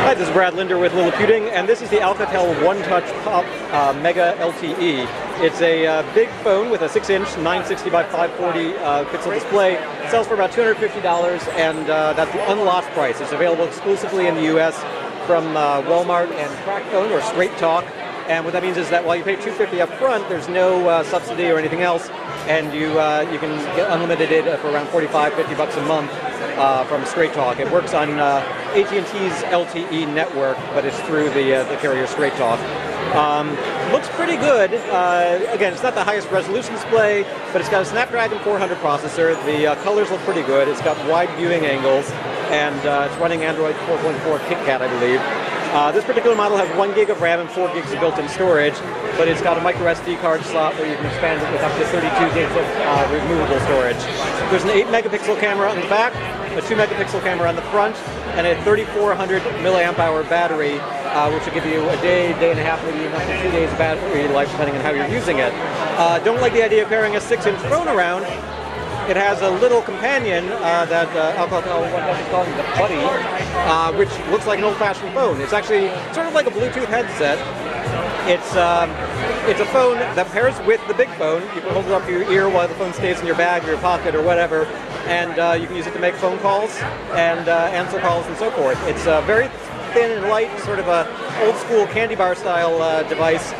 Hi, this is Brad Linder with Liliputing, and this is the Alcatel OneTouch Pop Mega LTE. It's a big phone with a 6-inch 960 by 540 pixel display. It sells for about $250, and that's the unlocked price. It's available exclusively in the US from Walmart and TracFone or Straight Talk. And what that means is that while you pay $250 up front, there's no subsidy or anything else, and you can get unlimited data for around $45–50 a month from Straight Talk. It works on AT&T's LTE network, but it's through the carrier Straight Talk. Looks pretty good. Again, it's not the highest resolution display, but it's got a Snapdragon 400 processor. The colors look pretty good. It's got wide viewing angles, and it's running Android 4.4 KitKat, I believe. This particular model has 1 gig of RAM and 4 gigs of built-in storage, but it's got a micro SD card slot where you can expand it with up to 32 gigs of removable storage. There's an 8 megapixel camera on the back, a 2 megapixel camera on the front, and a 3400 milliamp hour battery, which will give you a day, day and a half, maybe even up to 2 days battery life, depending on how you're using it. Don't like the idea of carrying a 6-inch phone around. It has a little companion that Alcatel is calling the Buddy, which looks like an old-fashioned phone. It's actually sort of like a Bluetooth headset. It's a phone that pairs with the big phone. You can hold it up to your ear while the phone stays in your bag or your pocket or whatever, and you can use it to make phone calls and answer calls and so forth. It's very thin and light, sort of a old-school candy bar style device.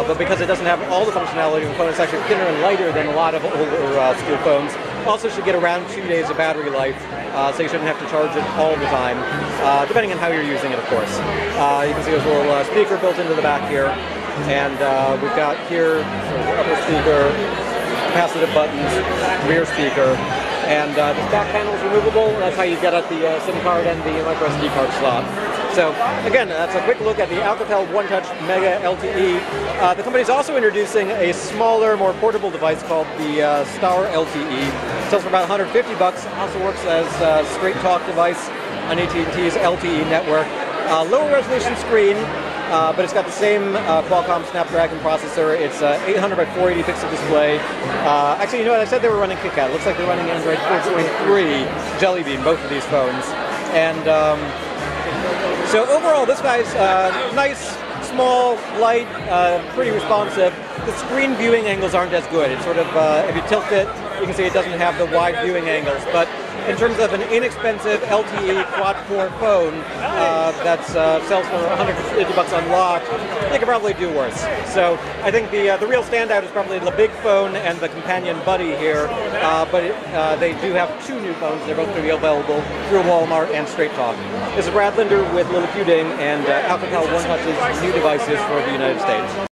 But because it doesn't have all the functionality of the phone, it's actually thinner and lighter than a lot of older school phones. Also should get around 2 days of battery life, so you shouldn't have to charge it all the time, depending on how you're using it, of course. You can see there's a little speaker built into the back here, and we've got here upper speaker, capacitive buttons, rear speaker, and this back panel is removable. That's how you get at the SIM card and the micro SD card slot. So again, that's a quick look at the Alcatel OneTouch Mega LTE. The company is also introducing a smaller, more portable device called the Star LTE. It sells for about $150. Also works as a Straight Talk device on AT&T's LTE network. Lower resolution screen, but it's got the same Qualcomm Snapdragon processor. It's 800 by 480 pixel display. Actually, you know what? I said they were running KitKat. It looks like they're running Android 4.3 Jelly Bean, both of these phones. And so overall, this guy's nice, small, light, pretty responsive. The screen viewing angles aren't as good. It's sort of, if you tilt it, you can see it doesn't have the wide viewing angles. But in terms of an inexpensive LTE quad-core phone that sells for $150 unlocked, they could probably do worse. So I think the real standout is probably the big phone and the companion Buddy here. But they do have 2 new phones. They're both going to be available through Walmart and Straight Talk. This is Brad Linder with Liliputing and Alcatel OneTouch's new devices for the United States.